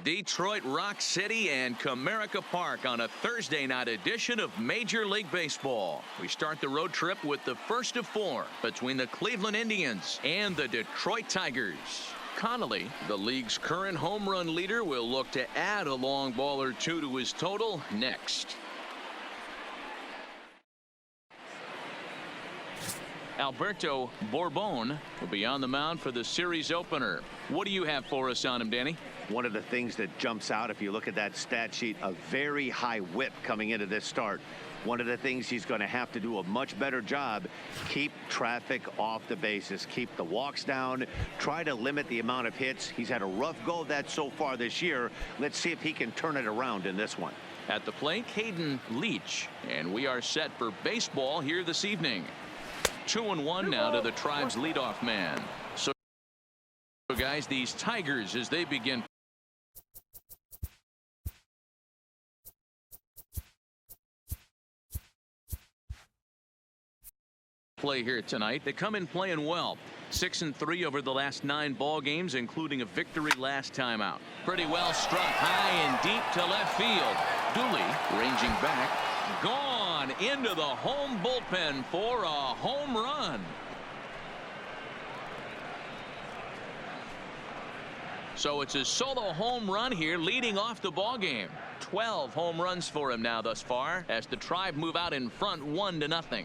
Detroit Rock City and Comerica Park on a Thursday night edition of Major League Baseball. We start the road trip with the first of four between the Cleveland Indians and the Detroit Tigers. Connolly, the league's current home run leader, will look to add a long ball or two to his total next. Alberto Borbon will be on the mound for the series opener. What do you have for us on him, Danny? One of the things that jumps out, if you look at that stat sheet, a very high whip coming into this start. One of the things he's going to have to do a much better job, keep traffic off the bases, keep the walks down, try to limit the amount of hits. He's had a rough go of that so far this year. Let's see if he can turn it around in this one. At the plate, Hayden Leach, and we are set for baseball here this evening. 2-1 now to the Tribe's leadoff man. So guys, these Tigers, as they begin play here tonight, they come in playing well. 6-3 over the last 9 ball games, including a victory last time out. Pretty well struck high and deep to left field. Dooley ranging back, gone into the home bullpen for a home run. So it's a solo home run here, leading off the ball game. 12 home runs for him now thus far, as the Tribe move out in front 1-0.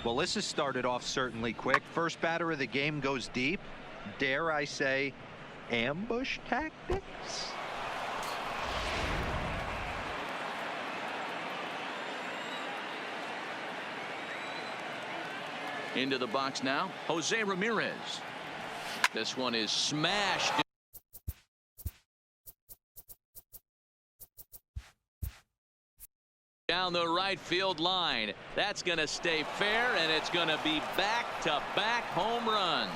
Well, this has started off certainly quick. First batter of the game goes deep. Dare I say, ambush tactics? Into the box now, Jose Ramirez. This one is smashed down the right field line. That's going to stay fair, and it's going to be back-to-back home runs.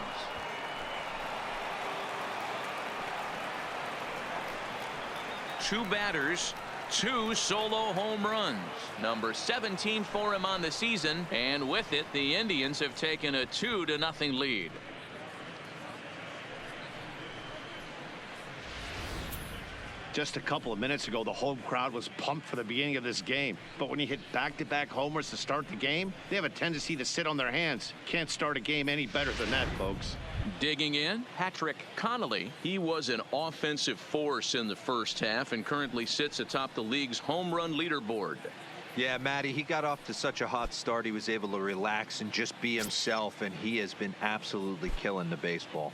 Two batters, 2 solo home runs. Number 17 for him on the season, and with it, the Indians have taken a 2-0 lead. Just a couple of minutes ago, the home crowd was pumped for the beginning of this game. But when you hit back-to-back homers to start the game, they have a tendency to sit on their hands. Can't start a game any better than that, folks. Digging in, Patrick Connolly. He was an offensive force in the first half and currently sits atop the league's home run leaderboard. Yeah, Matty, he got off to such a hot start. He was able to relax and just be himself, and he has been absolutely killing the baseball.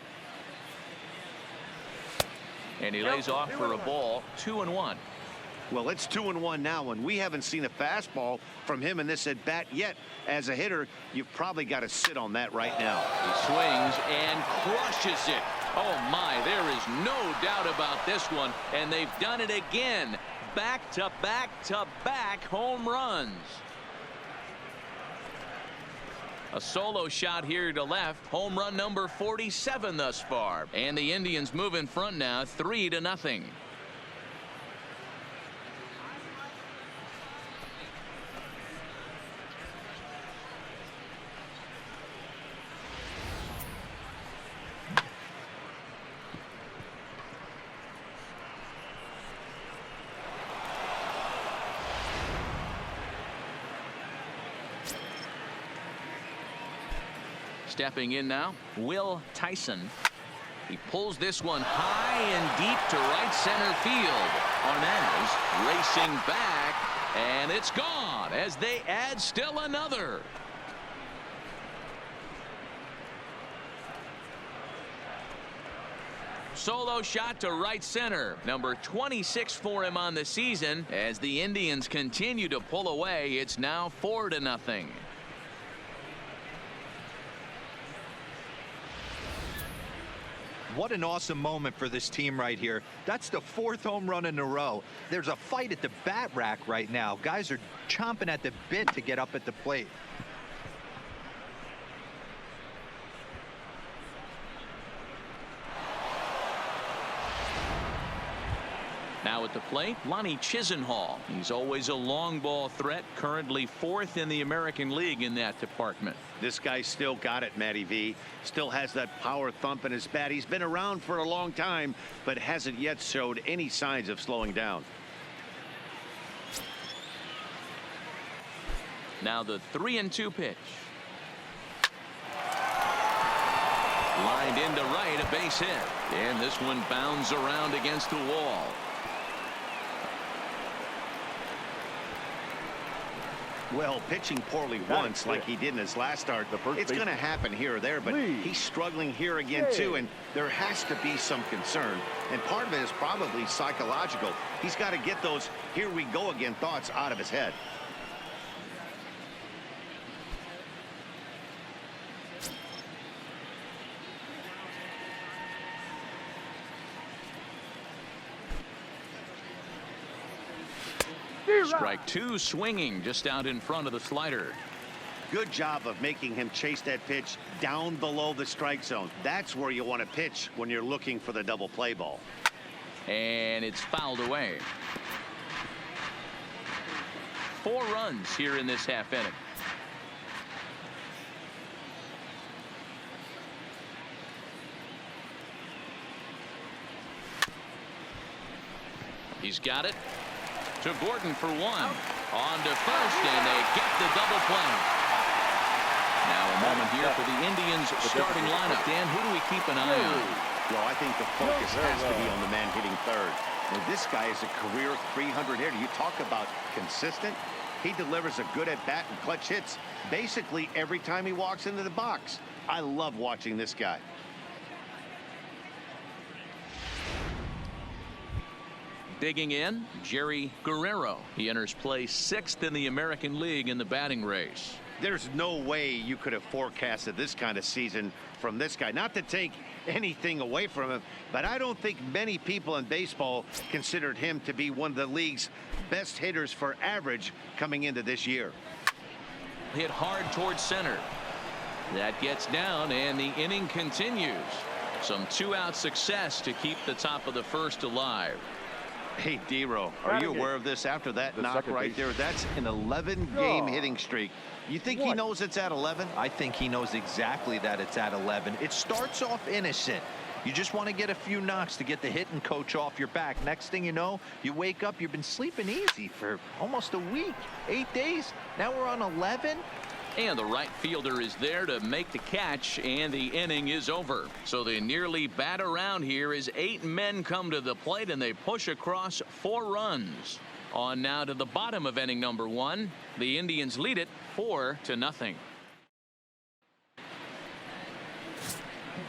And he lays off for a ball. 2-1. Well, it's 2-1 now, and we haven't seen a fastball from him in this at bat yet. As a hitter, you've probably got to sit on that right now. He swings and crushes it. Oh my, there is no doubt about this one, and they've done it again. Back-to-back-to-back home runs. A solo shot here to left. Home run number 47 thus far. And the Indians move in front now, 3-0. Stepping in now, Will Tyson. He pulls this one high and deep to right center field. Arnaz racing back, and it's gone as they add still another. Solo shot to right center. Number 26 for him on the season. As the Indians continue to pull away, it's now 4-0. What an awesome moment for this team right here. That's the 4th home run in a row. There's a fight at the bat rack right now. Guys are chomping at the bit to get up at the plate. Now at the plate, Lonnie Chisenhall. He's always a long ball threat, currently 4th in the American League in that department. This guy still got it, Matty V. Still has that power thump in his bat. He's been around for a long time, but hasn't yet showed any signs of slowing down. Now the 3-2 pitch. Lined into right, a base hit. And this one bounds around against the wall. Well, pitching poorly once like he did in his last start, it's going to happen here or there, but he's struggling here again too, and there has to be some concern, and part of it is probably psychological. He's got to get those "here we go again" thoughts out of his head. Strike 2 swinging just out in front of the slider. Good job of making him chase that pitch down below the strike zone. That's where you want to pitch when you're looking for the double play ball. And it's fouled away. 4 runs here in this half inning. He's got it. To Gordon for 1. On to first, and they get the double play. Now a moment here for the Indians starting lineup. Dan, who do we keep an eye on? Well, I think the focus has to be on the man hitting third. And this guy is a career 300 hitter. You talk about consistent. He delivers a good at bat and clutch hits basically every time he walks into the box. I love watching this guy. Digging in, Jerry Guerrero. He enters play 6th in the American League in the batting race. There's no way you could have forecasted this kind of season from this guy. Not to take anything away from him, but I don't think many people in baseball considered him to be one of the league's best hitters for average coming into this year. Hit hard towards center. That gets down, and the inning continues. Some 2-out success to keep the top of the first alive. Hey, D-Row, are you aware of this after that knock right there? That's an 11-game hitting streak. You think he knows it's at 11? I think he knows exactly that it's at 11. It starts off innocent. You just want to get a few knocks to get the hitting coach off your back. Next thing you know, you wake up, you've been sleeping easy for almost a week, 8 days. Now we're on 11. And the right fielder is there to make the catch, and the inning is over. So they nearly bat around here as 8 men come to the plate, and they push across 4 runs. On now to the bottom of inning number 1. The Indians lead it 4-0.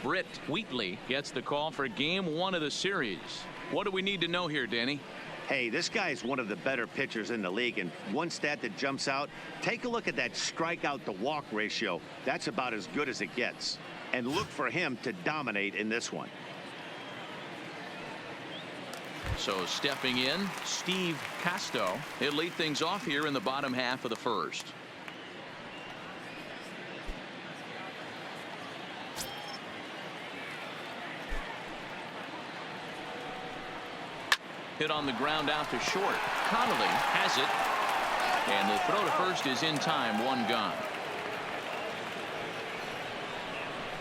Britt Wheatley gets the call for game 1 of the series. What do we need to know here, Danny? Hey, this guy is one of the better pitchers in the league, and one stat that jumps out, take a look at that strikeout to walk ratio. That's about as good as it gets. And look for him to dominate in this one. So stepping in, Steve Casto. He'll lead things off here in the bottom half of the first. Hit on the ground out to short. Connolly has it. And the throw to first is in time. 1 gone.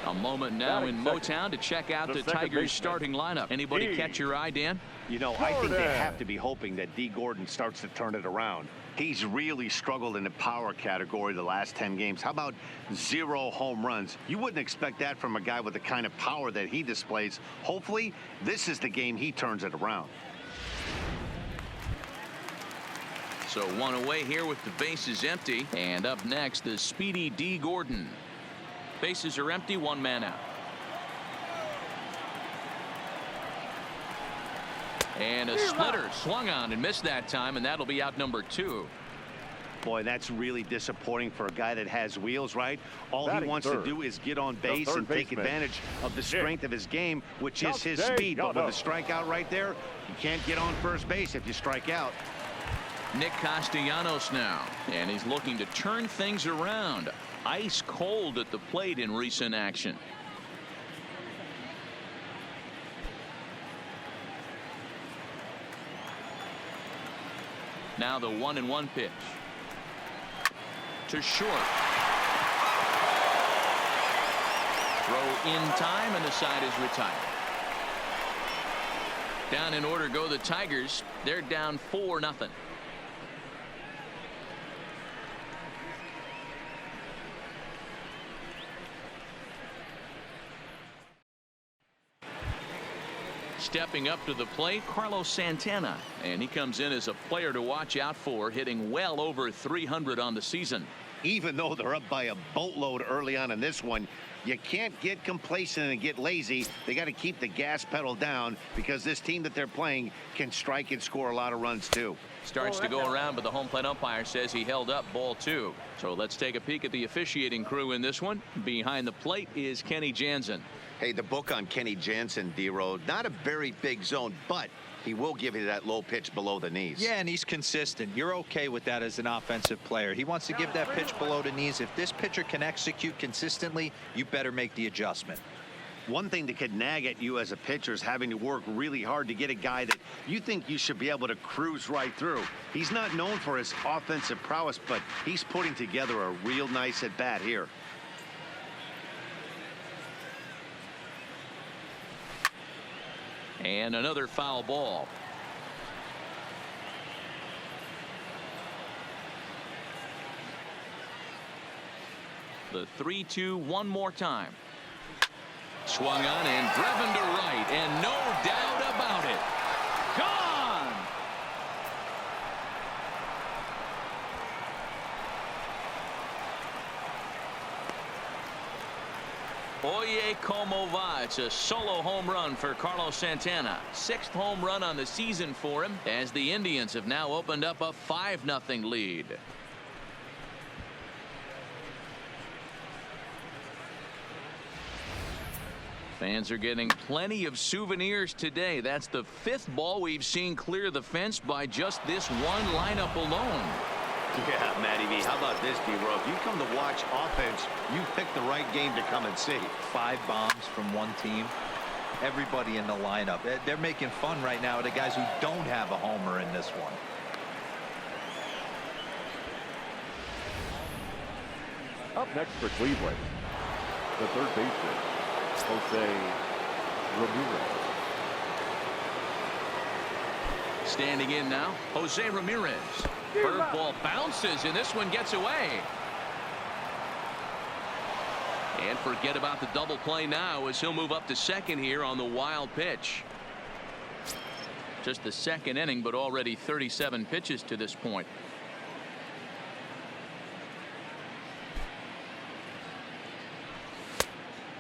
A moment now in Motown to check out the Tigers starting lineup. Anybody catch your eye, Dan? You know, I think they have to be hoping that D. Gordon starts to turn it around. He's really struggled in the power category the last 10 games. How about 0 home runs? You wouldn't expect that from a guy with the kind of power that he displays. Hopefully, this is the game he turns it around. So 1 away here with the bases empty. And up next, the speedy D. Gordon. Bases are empty, 1 man out. And a splitter swung on and missed that time, and that'll be out number 2. Boy, that's really disappointing for a guy that has wheels, right? All he wants to do is get on base and take advantage of the strength of his game, which is his speed. But with a strikeout right there, you can't get on first base if you strike out. Nick Castellanos now, and he's looking to turn things around. Ice cold at the plate in recent action. Now the 1-1 pitch. To short. Throw in time, and the side is retired. Down in order go the Tigers. They're down 4-0. Stepping up to the plate, Carlos Santana, and he comes in as a player to watch out for, hitting well over 300 on the season. Even though they're up by a boatload early on in this one, you can't get complacent and get lazy. They got to keep the gas pedal down because this team that they're playing can strike and score a lot of runs too. Starts to go around, but the home plate umpire says he held up ball 2. So let's take a peek at the officiating crew in this one. Behind the plate is Kenny Jansen. Hey, the book on Kenny Jansen, D-Road, not a very big zone, but he will give you that low pitch below the knees. Yeah, and he's consistent. You're okay with that as an offensive player. He wants to give that pitch below the knees. If this pitcher can execute consistently, you better make the adjustment. One thing that could nag at you as a pitcher is having to work really hard to get a guy that you think you should be able to cruise right through. He's not known for his offensive prowess, but he's putting together a real nice at bat here. And another foul ball. The 3-2 one more time. Swung on and driven to right, and no doubt about it. Gone! Oye como va. It's a solo home run for Carlos Santana. 6th home run on the season for him, as the Indians have now opened up a 5-0 lead. Fans are getting plenty of souvenirs today. That's the 5th ball we've seen clear the fence by just this one lineup alone. Yeah, Matty V, how about this, D-Row? If you come to watch offense, you picked the right game to come and see. 5 bombs from one team. Everybody in the lineup. They're making fun right now of the guys who don't have a homer in this one. Up next for Cleveland, the third baseman, Jose Ramirez. Standing in now, Jose Ramirez. Curveball bounces, and this one gets away. And forget about the double play now, as he'll move up to second here on the wild pitch. Just the 2nd inning, but already 37 pitches to this point.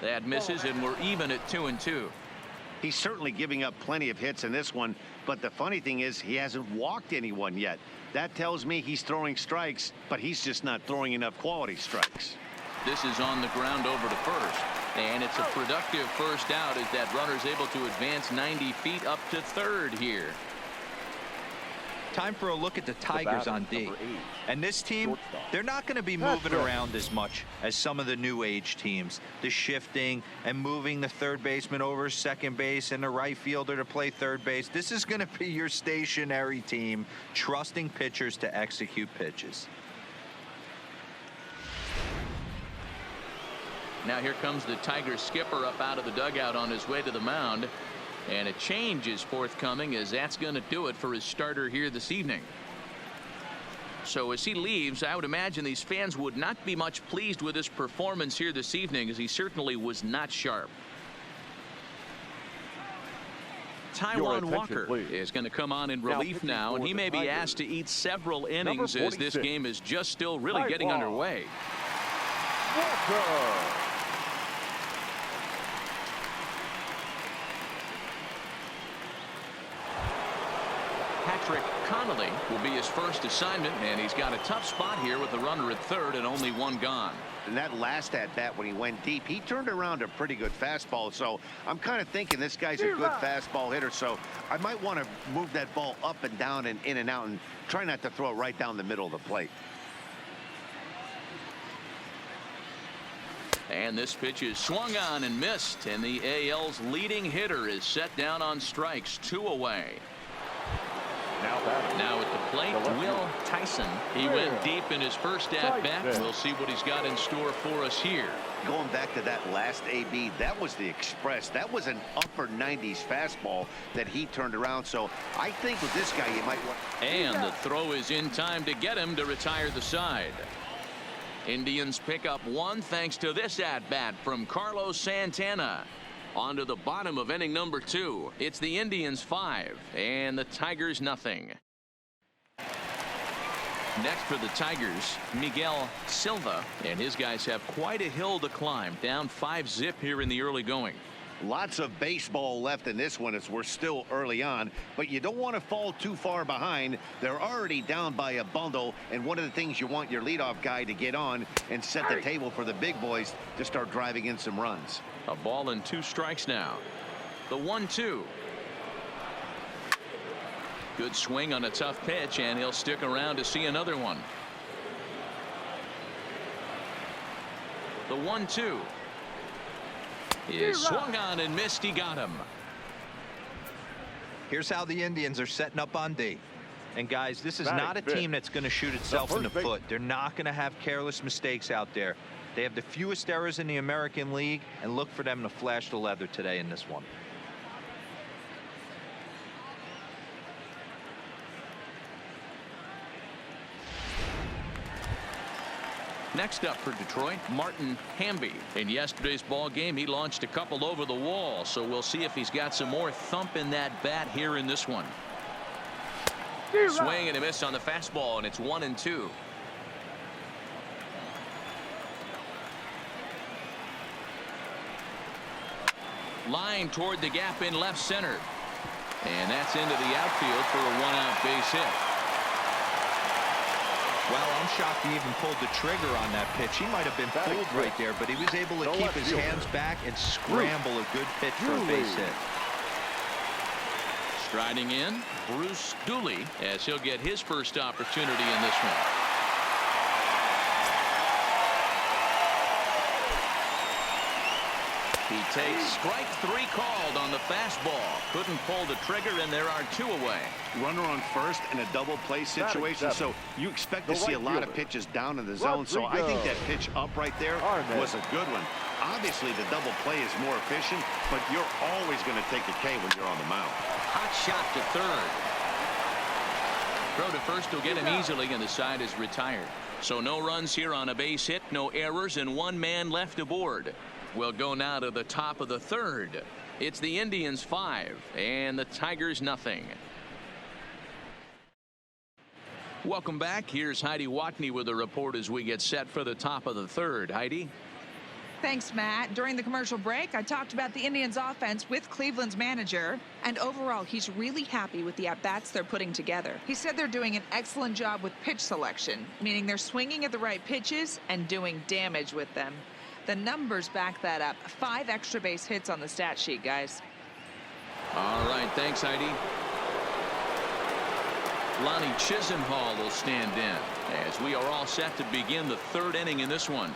That misses, and we're even at 2-2. He's certainly giving up plenty of hits in this one, but the funny thing is he hasn't walked anyone yet. That tells me he's throwing strikes, but he's just not throwing enough quality strikes. This is on the ground over to first, and it's a productive first out as that runner's able to advance 90 feet up to third here. Time for a look at the Tigers on D. And this team, they're not going to be moving around as much as some of the new age teams. The shifting and moving the third baseman over second base and the right fielder to play third base. This is going to be your stationary team, trusting pitchers to execute pitches. Now here comes the Tigers skipper up out of the dugout on his way to the mound. And a change is forthcoming, as that's going to do it for his starter here this evening. So as he leaves, I would imagine these fans would not be much pleased with his performance here this evening, as he certainly was not sharp. Taijuan Walker is going to come on in relief now, and he may be asked to eat several innings as this game is just still really getting underway. Walker. Patrick Connolly will be his first assignment, and he's got a tough spot here with the runner at third and only one gone. And that last at bat when he went deep, he turned around a pretty good fastball. So I'm kind of thinking this guy's a good fastball hitter. So I might want to move that ball up and down and in and out and try not to throw it right down the middle of the plate. And this pitch is swung on and missed, and the AL's leading hitter is set down on strikes, 2 away. Now batting. Now at the plate, Will Tyson. He went deep in his first at-bat. We'll see what he's got in store for us here. Going back to that last AB, that was the express. That was an upper 90s fastball that he turned around. So I think with this guy, you might want. And the throw is in time to get him to retire the side. Indians pick up one thanks to this at-bat from Carlos Santana. On to the bottom of inning number 2. It's the Indians 5 and the Tigers nothing. Next for the Tigers, Miguel Silva, and his guys have quite a hill to climb, down 5-zip here in the early going. Lots of baseball left in this one as we're still early on, but you don't want to fall too far behind. They're already down by a bundle, and one of the things you want your leadoff guy to get on and set the table for the big boys to start driving in some runs. A ball and 2 strikes now. The 1-2. Good swing on a tough pitch, and he'll stick around to see another one. The 1-2 is swung on and missed. He got him. Here's how the Indians are setting up on D. And guys, this is not a team that's going to shoot itself in the foot. They're not going to have careless mistakes out there. They have the fewest errors in the American League, and look for them to flash the leather today in this one. Next up for Detroit, Martin Hamby. In yesterday's ball game, he launched a couple over the wall, so we'll see if he's got some more thump in that bat here in this one. Swing and a miss on the fastball, and it's 1-2. Line toward the gap in left center, and that's into the outfield for a 1-out base hit. Well, I'm shocked he even pulled the trigger on that pitch. He might have been fooled right there, but he was able to keep his hands back and scramble a good pitch for a base hit. Striding in, Bruce Dooley, as he'll get his first opportunity in this one. He takes strike 3 called on the fastball. Couldn't pull the trigger, and there are 2 away. Runner on first in a double play situation, so you expect to see a lot of pitches down in the zone. So I think that pitch up right there was a good one. Obviously, the double play is more efficient, but you're always going to take a K when you're on the mound. Hot shot to third. Throw to first will get him easily, and the side is retired. So no runs here on a base hit, no errors, and 1 man left aboard. We'll go now to the top of the 3rd. It's the Indians 5 and the Tigers nothing. Welcome back. Here's Heidi Watney with a report as we get set for the top of the 3rd. Heidi. Thanks, Matt. During the commercial break, I talked about the Indians offense with Cleveland's manager, and overall he's really happy with the at-bats they're putting together. He said they're doing an excellent job with pitch selection, meaning they're swinging at the right pitches and doing damage with them. The numbers back that up. 5 extra base hits on the stat sheet, guys. All right, thanks, Heidi. Lonnie Chisenhall will stand in as we are all set to begin the 3rd inning in this one.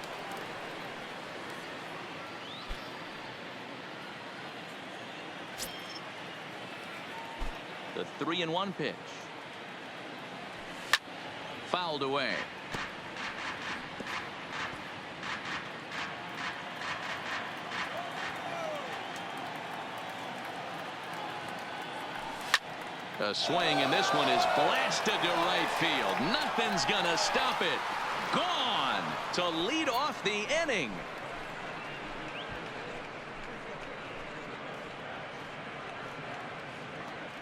The 3-1 pitch. Fouled away. A swing, and this one is blasted to right field. Nothing's gonna stop it. Gone to lead off the inning.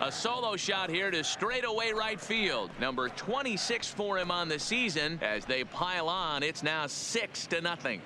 A solo shot here to straightaway right field. Number 26 for him on the season. As they pile on, it's now 6-0.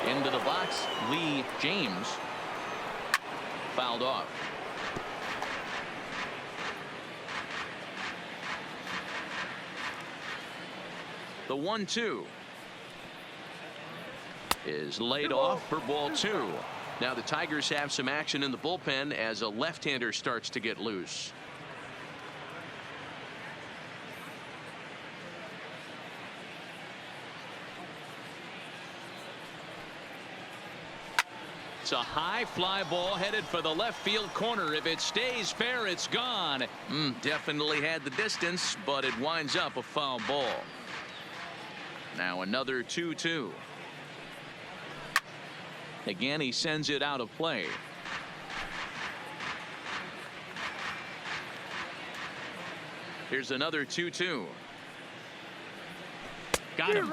Into the box, Lee James. Fouled off. The 1-2. is laid off for ball 2. Now the Tigers have some action in the bullpen as a left-hander starts to get loose. It's a high fly ball headed for the left field corner. If it stays fair, it's gone. Definitely had the distance, but it winds up a foul ball. Now another 2-2. Again, he sends it out of play. Here's another 2-2. Got him.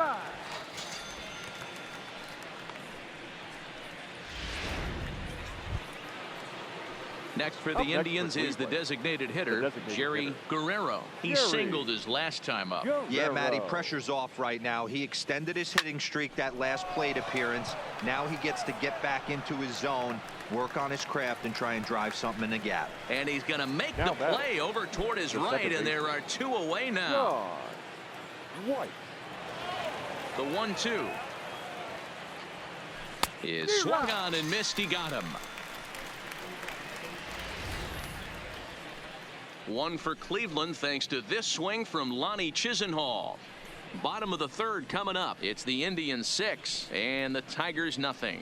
Next for the Indians is the designated hitter, Jerry Guerrero. He singled his last time up. Yeah, Matty, pressure's off right now. He extended his hitting streak that last plate appearance. Now he gets to get back into his zone, work on his craft, and try and drive something in the gap. And he's going to make the play over toward his right, and there are 2 away now. White. The 1-2 is swung on and missed. He got him. 1 for Cleveland thanks to this swing from Lonnie Chisenhall. Bottom of the 3rd coming up. It's the Indians 6 and the Tigers nothing.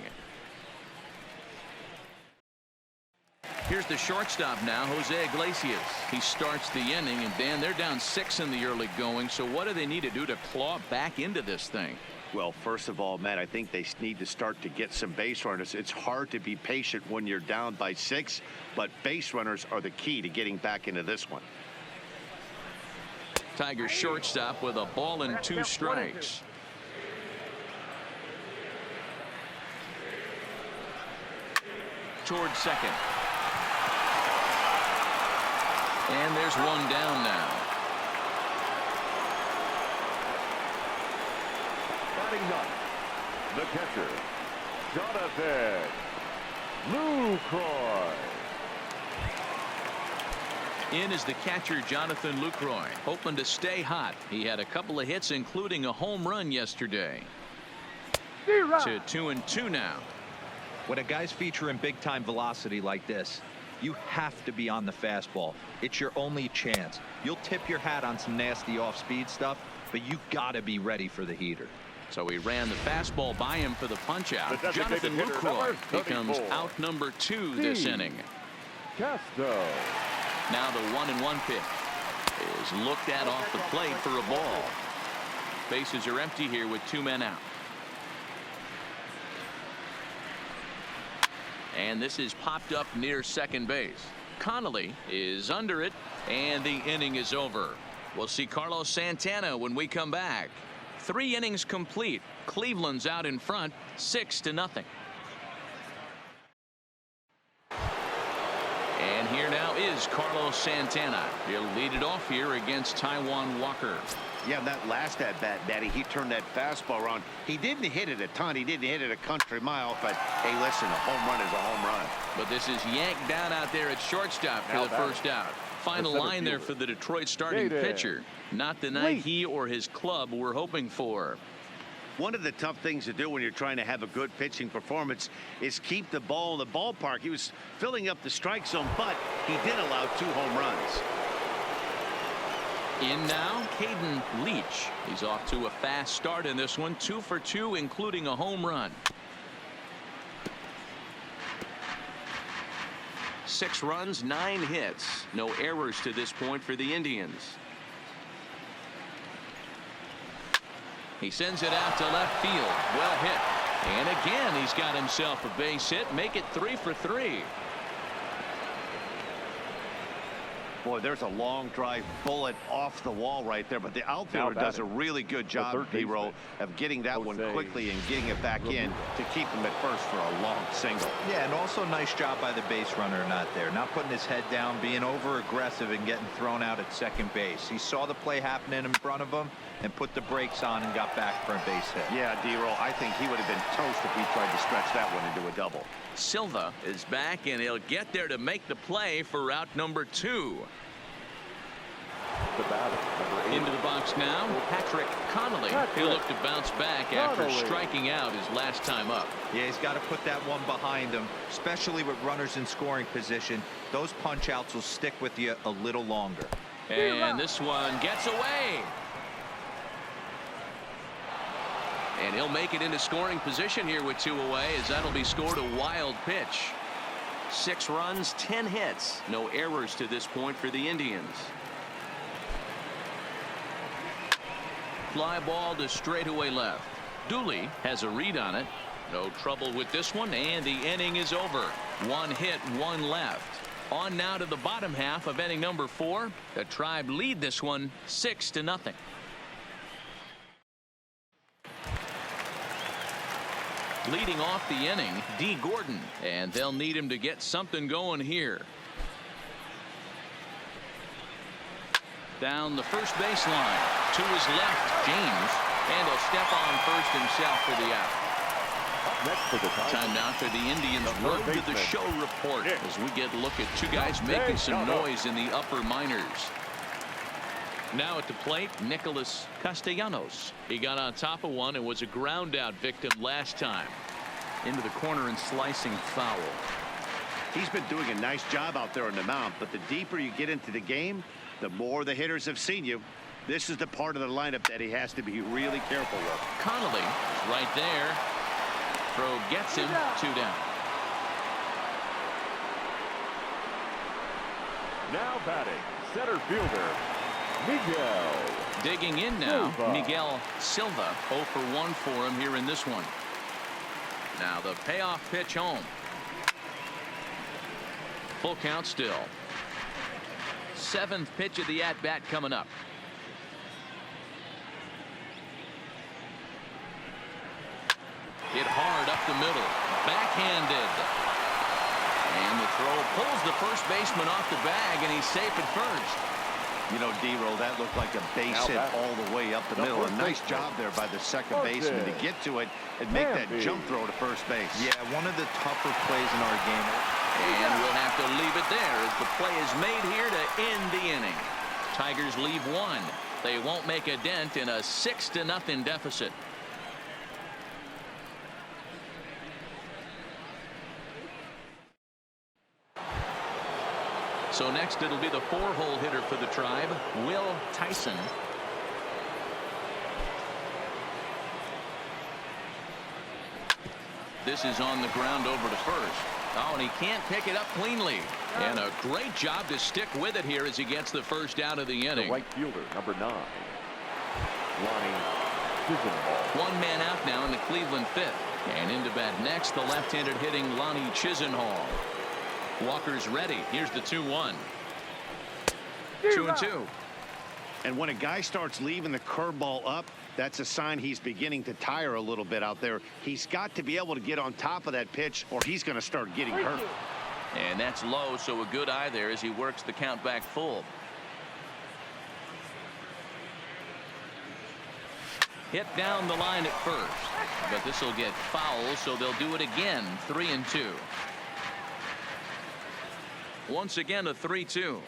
Here's the shortstop now, Jose Iglesias. He starts the inning, and Dan, they're down 6 in the early going. So what do they need to do to claw back into this thing? Well, first of all, Matt, I think they need to start to get some base runners. It's hard to be patient when you're down by 6, but base runners are the key to getting back into this one. Tigers shortstop with a ball and 2 strikes. Towards second. And there's 1 down now. The catcher, Jonathan Lucroy. In is the catcher, Jonathan Lucroy, hoping to stay hot. He had a couple of hits, including a home run yesterday. To 2-2 now. When a guy's featuring big-time velocity like this, you have to be on the fastball. It's your only chance. You'll tip your hat on some nasty off-speed stuff, but you gotta be ready for the heater. So he ran the fastball by him for the punch-out. Jonathan Lucroy becomes out number 2 this inning. Castro. Now the 1-1 pitch is looked at off the plate for a ball. Bases are empty here with 2 men out. And this is popped up near second base. Connolly is under it, and the inning is over. We'll see Carlos Santana when we come back. 3 innings complete. Cleveland's out in front, 6-0. And here now is Carlos Santana. He'll lead it off here against Taijuan Walker. Yeah, that last at-bat, Daddy, he turned that fastball around. He didn't hit it a ton. He didn't hit it a country mile. But, hey, listen, a home run is a home run. But this is yanked down out there at shortstop for the first out. Final line there for the Detroit starting pitcher. Not the night he or his club were hoping for. One of the tough things to do when you're trying to have a good pitching performance is keep the ball in the ballpark. He was filling up the strike zone, but he did allow 2 home runs. In now, Caden Leach. He's off to a fast start in this one. 2 for 2, including a home run. 6 runs, 9 hits. No errors to this point for the Indians. He sends it out to left field. Well hit. And again, he's got himself a base hit. Make it 3 for 3. Boy, there's a long drive bullet off the wall right there, but the outfielder does a really good job, Hero, of getting that one quickly and getting it back in to keep him at first for a long single. Yeah, and also nice job by the base runner not there. Not putting his head down, being over-aggressive and getting thrown out at second base. He saw the play happening in front of him and put the brakes on and got back for a base hit. Yeah, D-Roll, I think he would have been toast if he tried to stretch that one into a double. Silva is back, and he'll get there to make the play for out number 2. The batter, number Into the box now, Patrick Connolly. He'll look to bounce back after striking out his last time up. Yeah, he's got to put that one behind him, especially with runners in scoring position. Those punch outs will stick with you a little longer. And this one gets away. And he'll make it into scoring position here with 2 away, as that'll be scored a wild pitch. 6 runs, 10 hits. No errors to this point for the Indians. Fly ball to straightaway left. Dooley has a read on it. No trouble with this one, and the inning is over. 1 hit, 1 left. On now to the bottom half of inning number 4. The Tribe lead this one 6-0. Leading off the inning, D. Gordon, and they'll need him to get something going here. Down the first baseline. To his left, James, and he'll step on first himself for the out. Next for the Time now for the Indians Road to the Show report as we get a look at 2 guys making some noise in the upper minors. Now at the plate, Nicholas Castellanos. He got on top of one and was a ground out victim last time. Into the corner and slicing foul. He's been doing a nice job out there on the mound, but the deeper you get into the game, the more the hitters have seen you. This is the part of the lineup that he has to be really careful with. Connolly right there. Throw gets him 2 down. Now batting, center fielder, Miguel. Digging in now, Silva. Miguel Silva. 0 for 1 for him here in this one. Now the payoff pitch home. Full count still. 7th pitch of the at-bat coming up. Hit hard up the middle. Backhanded. And the throw pulls the first baseman off the bag, and he's safe at first. You know, D-Roll, that looked like a base hit all the way up the middle. A nice job there by the second baseman to get to it and make that jump throw to first base. Yeah, one of the tougher plays in our game. And we'll have to leave it there as the play is made here to end the inning. Tigers leave 1. They won't make a dent in a 6-0 deficit. So next it'll be the 4-hole hitter for the Tribe, Will Tyson. This is on the ground over to first. Oh, and he can't pick it up cleanly. And a great job to stick with it here as he gets the first out of the inning. The right fielder, number 9, Lonnie Chisenhall. 1 man out now in the Cleveland 5th. And into bat next, the left-handed hitting Lonnie Chisenhall. Walker's ready. Here's the 2-1. 2-2. And when a guy starts leaving the curveball up, that's a sign he's beginning to tire a little bit out there. He's got to be able to get on top of that pitch, or he's going to start getting hurt. And that's low, so a good eye there as he works the count back full. Hit down the line at first, but this will get foul, so they'll do it again. 3-2. Once again a 3-2.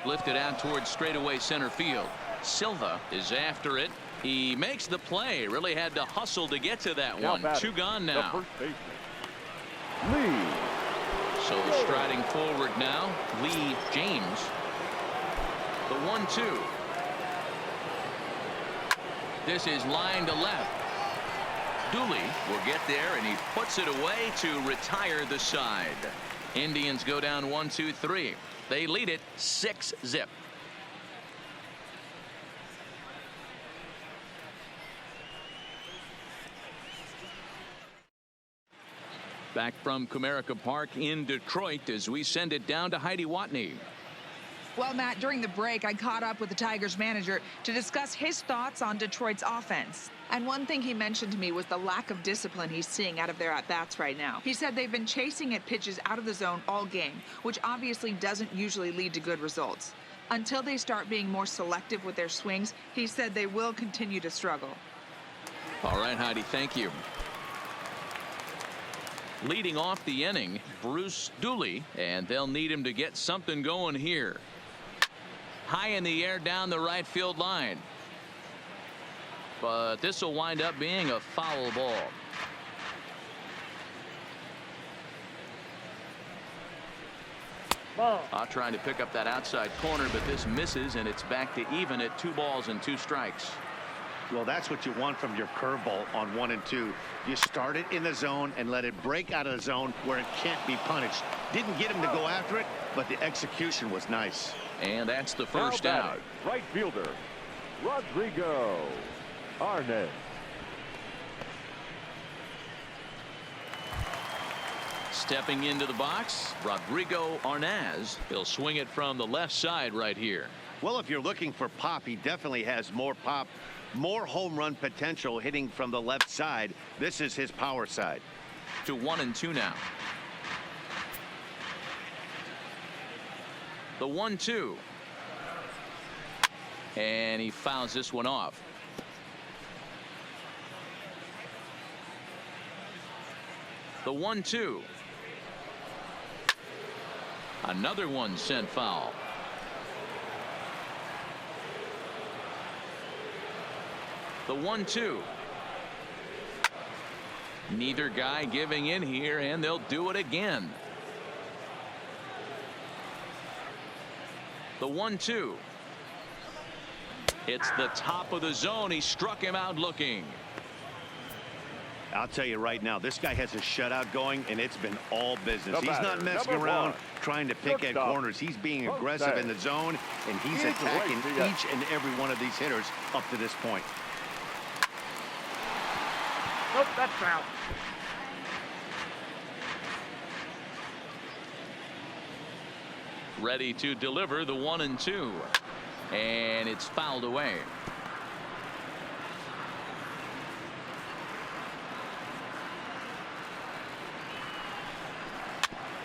Lifted out towards straightaway center field. Silva is after it. He makes the play. Really had to hustle to get to that one. 2 gone now. The first baseman, Lee. So striding forward now, Lee James. The 1-2. This is line to left. Dooley will get there, and he puts it away to retire the side. Indians go down 1-2-3. They lead it 6-0. Back from Comerica Park in Detroit as we send it down to Heidi Watney. Well, Matt, during the break, I caught up with the Tigers manager to discuss his thoughts on Detroit's offense. And one thing he mentioned to me was the lack of discipline he's seeing out of their at-bats right now. He said they've been chasing at pitches out of the zone all game, which obviously doesn't usually lead to good results. Until they start being more selective with their swings, he said they will continue to struggle. All right, Heidi, thank you. Leading off the inning, Bruce Dooley, and they'll need him to get something going here. high in the air down the right field line. But this will wind up being a foul ball. Trying to pick up that outside corner, but this misses, and it's back to even at 2 balls and 2 strikes. Well, that's what you want from your curveball on 1 and 2. You start it in the zone and let it break out of the zone where it can't be punished. Didn't get him to go after it, but the execution was nice. And that's the first out. Right fielder, Rodrigo Arnaz. Stepping into the box, Rodrigo Arnaz. He'll swing it from the left side right here. Well, if you're looking for pop, he definitely has more pop, more home run potential hitting from the left side. This is his power side. To 1 and 2 now. The 1-2. And he fouls this one off. The 1-2. Another one sent foul. The 1-2. Neither guy giving in here, and they'll do it again. The 1-2. It's the top of the zone. He struck him out looking. I'll tell you right now, this guy has a shutout going, and it's been all business. The He's batter, not messing number around 1, trying to pick at shortstop, corners. He's being aggressive Jose. in the zone, and he's He's attacking right, each and every one of these hitters up to this point. Nope, that's foul. Ready to deliver the 1 and 2. And it's fouled away.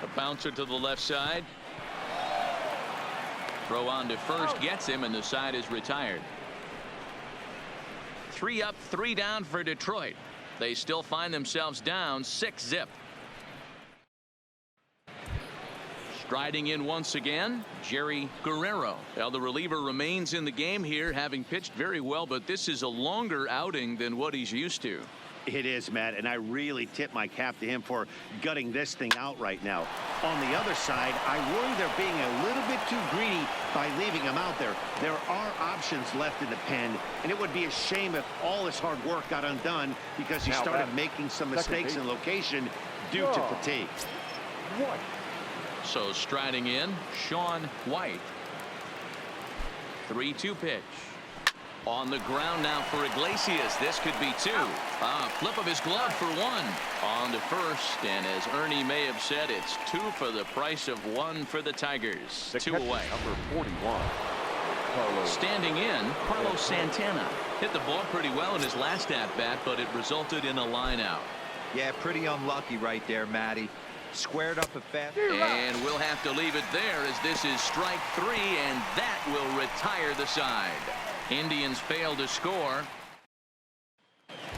A bouncer to the left side. Throw on to first gets him, and the side is retired. 3 up, 3 down for Detroit. They still find themselves down 6-zip. Striding in once again, Jerry Guerrero. Now the reliever remains in the game here, having pitched very well, but this is a longer outing than what he's used to. It is, Matt, and I really tip my cap to him for gutting this thing out right now. On the other side, I worry they're being a little bit too greedy by leaving him out there. There are options left in the pen, and it would be a shame if all his hard work got undone because he Now started back. making some Second mistakes base. in location due to fatigue. What? So striding in, Sean White. 3-2 pitch. On the ground now for Iglesias. This could be 2. Flip of his glove for 1. On to first, and as Ernie may have said, it's 2 for the price of 1 for the Tigers. The 2 catcher, away. number 41. Carlos. Standing in, Carlos Santana. Hit the ball pretty well in his last at-bat, but it resulted in a line out. Yeah, pretty unlucky right there, Matty. Squared up a fast. And we'll have to leave it there as this is strike 3, and that will retire the side. Indians fail to score.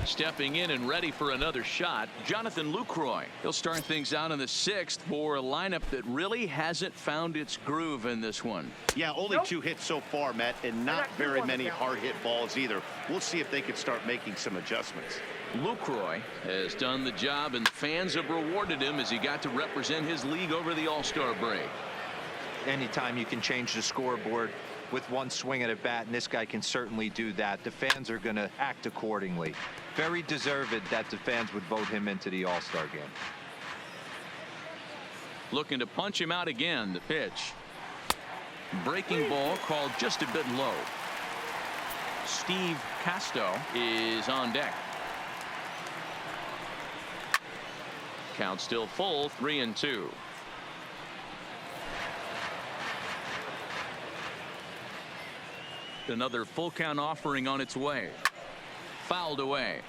Stepping in and ready for another shot, Jonathan Lucroy. He'll start things out in the 6th for a lineup that really hasn't found its groove in this one. Yeah, only 2 hits so far, Matt, and not very many hard hit balls either. We'll see if they can start making some adjustments. Lucroy has done the job, and the fans have rewarded him as he got to represent his league over the All-Star break. Anytime you can change the scoreboard with 1 swing at a bat, and this guy can certainly do that, the fans are going to act accordingly. Very deserved that the fans would vote him into the All-Star game. Looking to punch him out again. The pitch. Breaking ball called just a bit low. Steve Casto is on deck. Count still full, 3-2. Another full count offering on its way. Fouled away.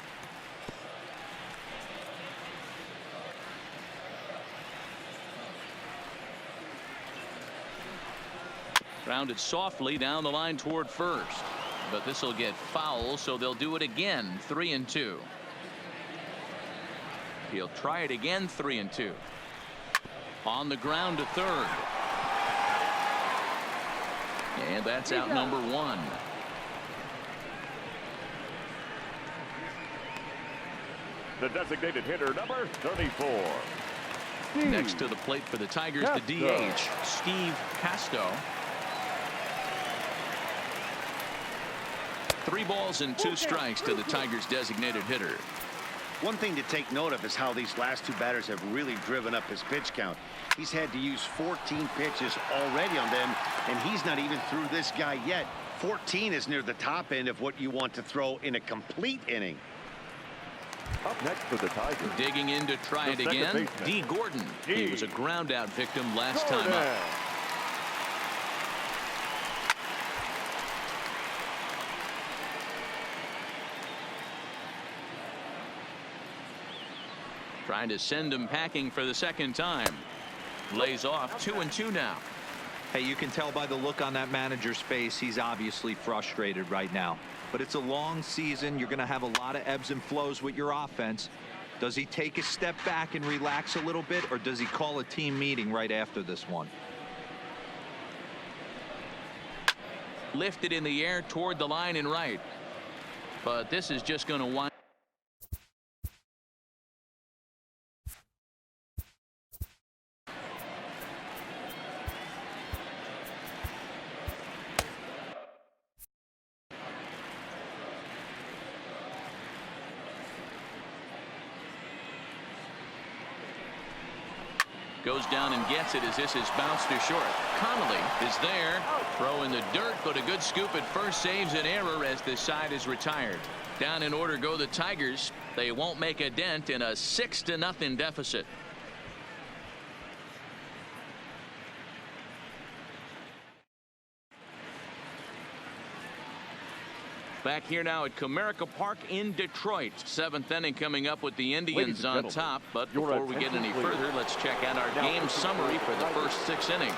Grounded softly down the line toward first, but this will get foul, so they'll do it again. 3-2. He'll try it again. 3-2. On the ground to third. And that's out number 1. The designated hitter, number 34. Next to the plate for the Tigers, the DH, Steve Casto. 3 balls and 2 strikes to the Tigers' designated hitter. One thing to take note of is how these last 2 batters have really driven up his pitch count. He's had to use 14 pitches already on them, and he's not even through this guy yet. 14 is near the top end of what you want to throw in a complete inning. Up next for the Tigers. Digging in to try it again, D. Gordon. He was a ground out victim last time up. Trying to send him packing for the second time. Lays off 2-2 now. Hey, you can tell by the look on that manager's face, he's obviously frustrated right now. But it's a long season. You're going to have a lot of ebbs and flows with your offense. Does he take a step back and relax a little bit, or does he call a team meeting right after this one? Lifted in the air toward the line and right. But this is just going to wind. Goes down and gets it as this is bounced to short. Connolly is there. Throw in the dirt, but a good scoop at first saves an error as this side is retired. Down in order go the Tigers. They won't make a dent in a 6-0 deficit. Back here now at Comerica Park in Detroit. 7th inning coming up with the Indians on top. But before we get any further, let's check out our game summary for the first 6 innings.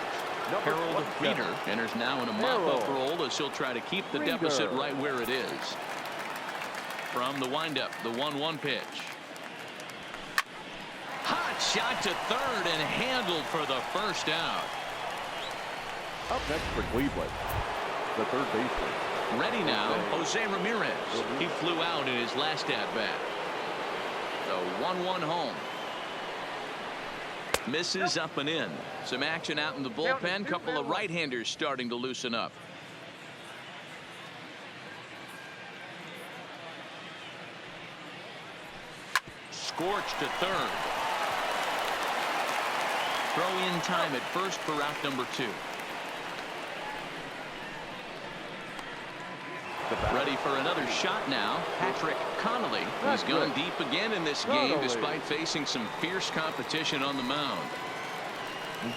Harold Reeder enters now in a mop-up role as he'll try to keep the deficit right where it is. From the windup, the 1-1 pitch. Hot shot to third and handled for the first out. Up next for Cleveland, the third baseman. Ready now, Jose Ramirez. He flew out in his last at-bat. The 1-1 home. Misses up and in. Some action out in the bullpen. Couple of right-handers starting to loosen up. Scorched to third. Throw in time at first for out number 2. Ready for another shot now. Patrick Connolly. He's gone deep again in this game despite facing some fierce competition on the mound.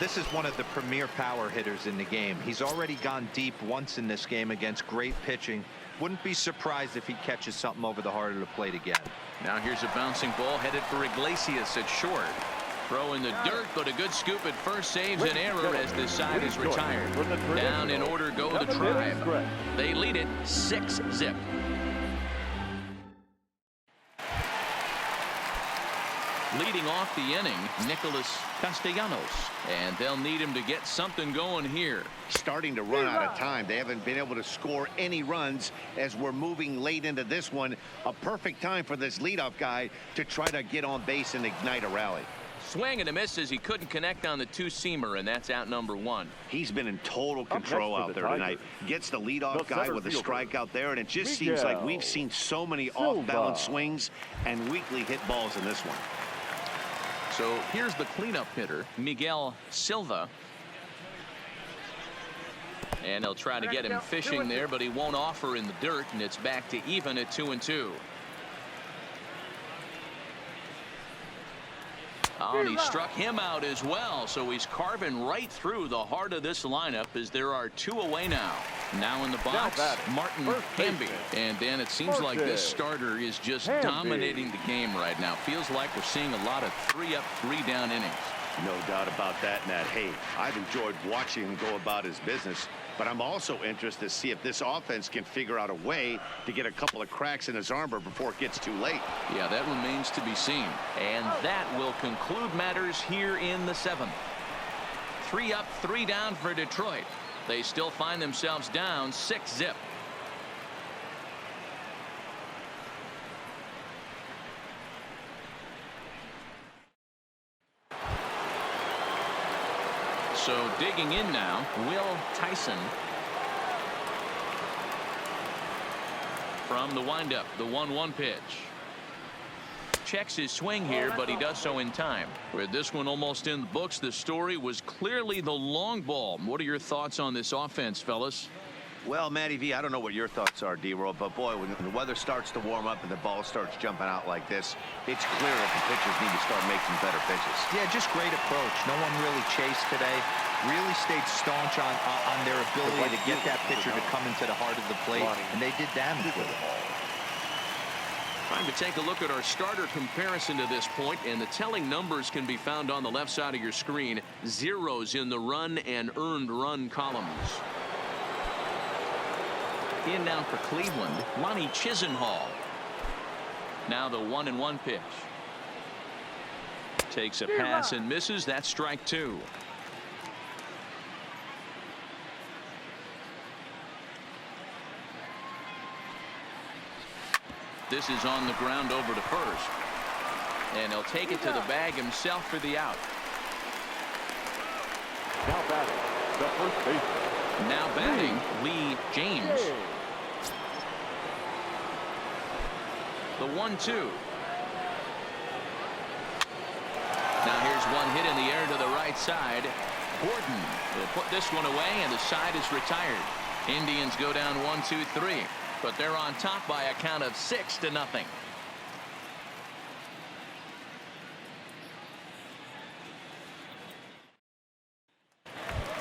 This is one of the premier power hitters in the game. He's already gone deep once in this game against great pitching. Wouldn't be surprised if he catches something over the heart of the plate again. Now here's a bouncing ball headed for Iglesias at short. Throw in the dirt, but a good scoop at first saves an error as this side is retired. Down in order go the Tribe. They lead it 6-0. Leading off the inning, Nicholas Castellanos. And they'll need him to get something going here. Starting to run out of time. They haven't been able to score any runs as we're moving late into this one. A perfect time for this leadoff guy to try to get on base and ignite a rally. Swing and a miss as he couldn't connect on the 2-seamer, and that's out number 1. He's been in total control out there tonight. Gets the leadoff guy with a strikeout there, and it just seems like we've seen so many off-balance swings and weakly hit balls in this one. So here's the cleanup hitter, Miguel Silva. And they'll try to get him fishing there, but he won't offer in the dirt, and it's back to even at 2-2. Oh, and he struck him out as well, so he's carving right through the heart of this lineup as there are 2 away now. Now in the box, Martin Hamby. And then it seems like this starter is just dominating the game right now. Feels like we're seeing a lot of 3-up, 3-down innings. No doubt about that, Nat. Hey, I've enjoyed watching him go about his business, but I'm also interested to see if this offense can figure out a way to get a couple of cracks in his armor before it gets too late. Yeah, that remains to be seen. And that will conclude matters here in the 7th. 3-up, 3-down for Detroit. They still find themselves down 6-zip. So digging in now, Will Tyson. From the windup, the 1-1 pitch. Checks his swing here, but he does so in time. With this one almost in the books, the story was clearly the long ball. What are your thoughts on this offense, fellas? Well, Matty V, I don't know what your thoughts are, D-Roll, but boy, when the weather starts to warm up and the ball starts jumping out like this, it's clear that the pitchers need to start making better pitches. Yeah, just great approach. No one really chased today. Really stayed staunch on their ability to get that pitcher to come into the heart of the plate, and they did damage with it. Time to take a look at our starter comparison to this point, and the telling numbers can be found on the left side of your screen. Zeros in the run and earned run columns. In now for Cleveland, Lonnie Chisenhall. Now the 1-1 pitch. Takes a pass and misses. That's strike 2. This is on the ground over to first. And he'll take it to the bag himself for the out. Now batting, the first baseman. Now batting, Lee James. The 1-2. Now here's one hit in the air to the right side. Gordon will put this one away, and the side is retired. Indians go down 1-2-3, but they're on top by a count of 6-0.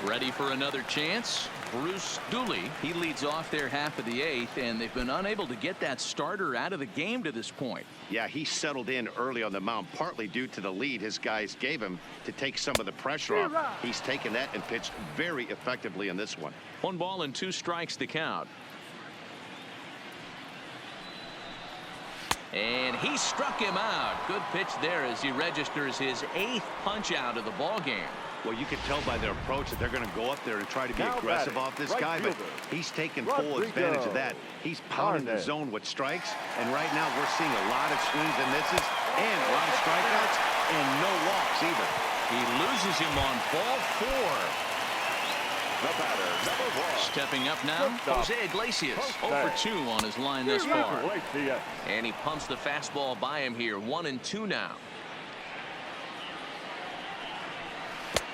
Ready for another chance? Bruce Dooley. He leads off their half of the 8th, and they've been unable to get that starter out of the game to this point. Yeah, he settled in early on the mound, partly due to the lead his guys gave him to take some of the pressure off. He's taken that and pitched very effectively in this one. 1 ball and 2 strikes to count. And he struck him out. Good pitch there as he registers his 8th punch out of the ball game. Well, you can tell by their approach that they're going to go up there and try to be aggressive off this guy, but he's taking full advantage of that. He's pounding the zone with strikes, and right now we're seeing a lot of swings and misses and a lot of strikeouts and no walks either. He loses him on ball 4. The batter, number 1. Stepping up now, Jose Iglesias. 0 for 2 on his line thus far. And he pumps the fastball by him here. 1-2 now.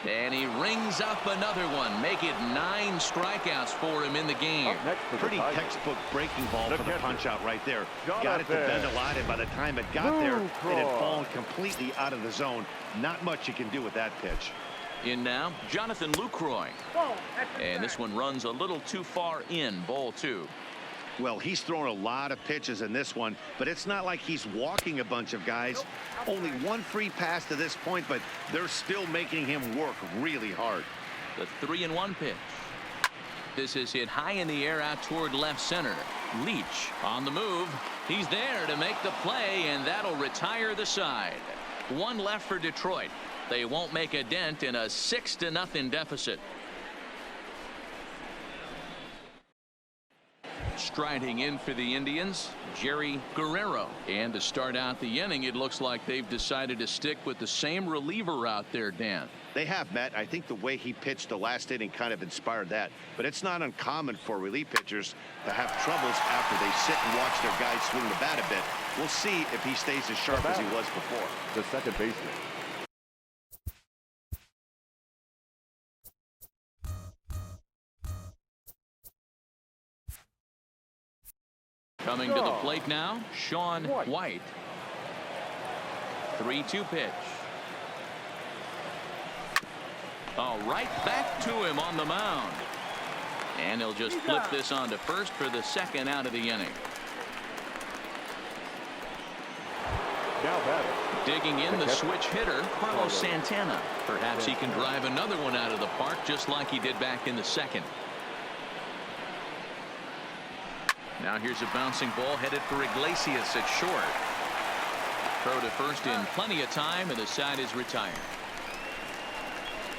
And he rings up another one. Make it 9 strikeouts for him in the game. Pretty textbook breaking ball for the punch out right there. Got it to bend a lot, and by the time it got there, it had fallen completely out of the zone. Not much you can do with that pitch. In now, Jonathan Lucroy. And this one runs a little too far in, ball 2. Well, he's thrown a lot of pitches in this one, but it's not like he's walking a bunch of guys. Only 1 free pass to this point, but they're still making him work really hard. The 3-1 pitch. This is hit high in the air out toward left center. Leach on the move. He's there to make the play, and that'll retire the side. 1 left for Detroit. They won't make a dent in a 6-0 deficit. Striding in for the Indians, Jerry Guerrero. And to start out the inning, it looks like they've decided to stick with the same reliever out there, Dan. They have, Matt. I think the way he pitched the last inning kind of inspired that. But it's not uncommon for relief pitchers to have troubles after they sit and watch their guys swing the bat a bit. We'll see if he stays as sharp as he was before. The second baseman. Coming to the plate now, Sean White. 3-2 pitch. Oh, right back to him on the mound. And he'll just flip this on to first for the 2nd out of the inning. Now batting. Digging in the switch hitter, Carlos Santana. Perhaps he can drive another one out of the park just like he did back in the 2nd. Now here's a bouncing ball headed for Iglesias at short. Throw to first in plenty of time, and the side is retired.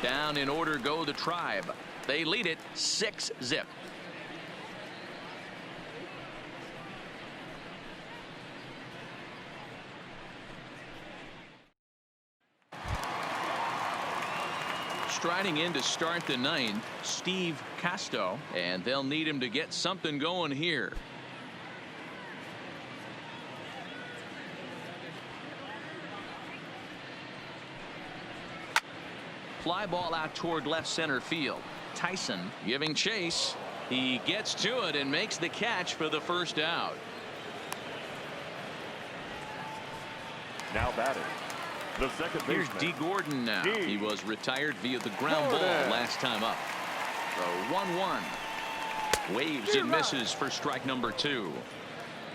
Down in order go the Tribe. They lead it 6-0. Striding in to start the ninth, Steve Casto, and they'll need him to get something going here. Fly ball out toward left center field. Tyson giving chase. He gets to it and makes the catch for the first out. Now batting, the second Here's baseman. D. Gordon now. D. He was retired via the ground ball Gordon. last time up. So 1-1. Waves and misses for strike number 2.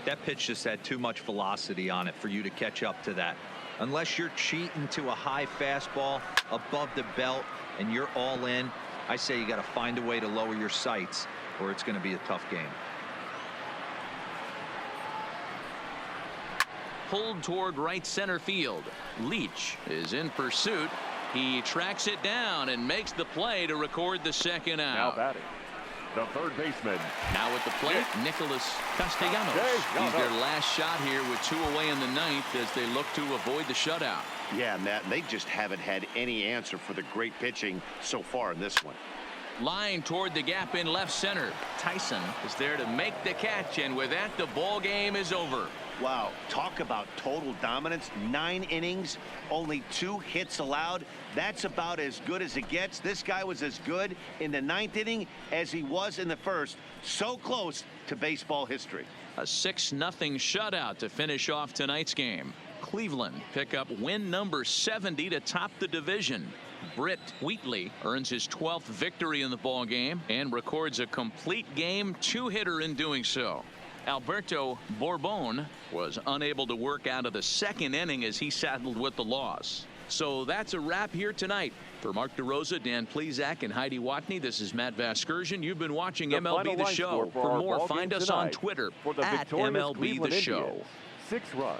That pitch just had too much velocity on it for you to catch up to that. Unless you're cheating to a high fastball above the belt and you're all in, I say you got to find a way to lower your sights or it's going to be a tough game. Pulled toward right center field. Leach is in pursuit. He tracks it down and makes the play to record the second Now out. batting, the third baseman. Now at the plate, Nicholas Castellanos. He's their last shot here with 2 away in the ninth as they look to avoid the shutout. Yeah, Matt, they just haven't had any answer for the great pitching so far in this one. Line toward the gap in left center. Tyson is there to make the catch, and with that, the ball game is over. Wow, talk about total dominance. 9 innings, only 2 hits allowed. That's about as good as it gets. This guy was as good in the 9th inning as he was in the first. So close to baseball history. A 6-0 shutout to finish off tonight's game. Cleveland pick up win number 70 to top the division. Britt Wheatley earns his 12th victory in the ball game and records a complete game 2-hitter in doing so. Alberto Borbon was unable to work out of the 2nd inning as he saddled with the loss. So that's a wrap here tonight. For Mark DeRosa, Dan Plesac, and Heidi Watney, this is Matt Vasgersian. You've been watching The MLB final The line Show. score For our more, ball find game us on tonight Twitter for the at victorious MLB Cleveland The Show. Indians. 6 runs.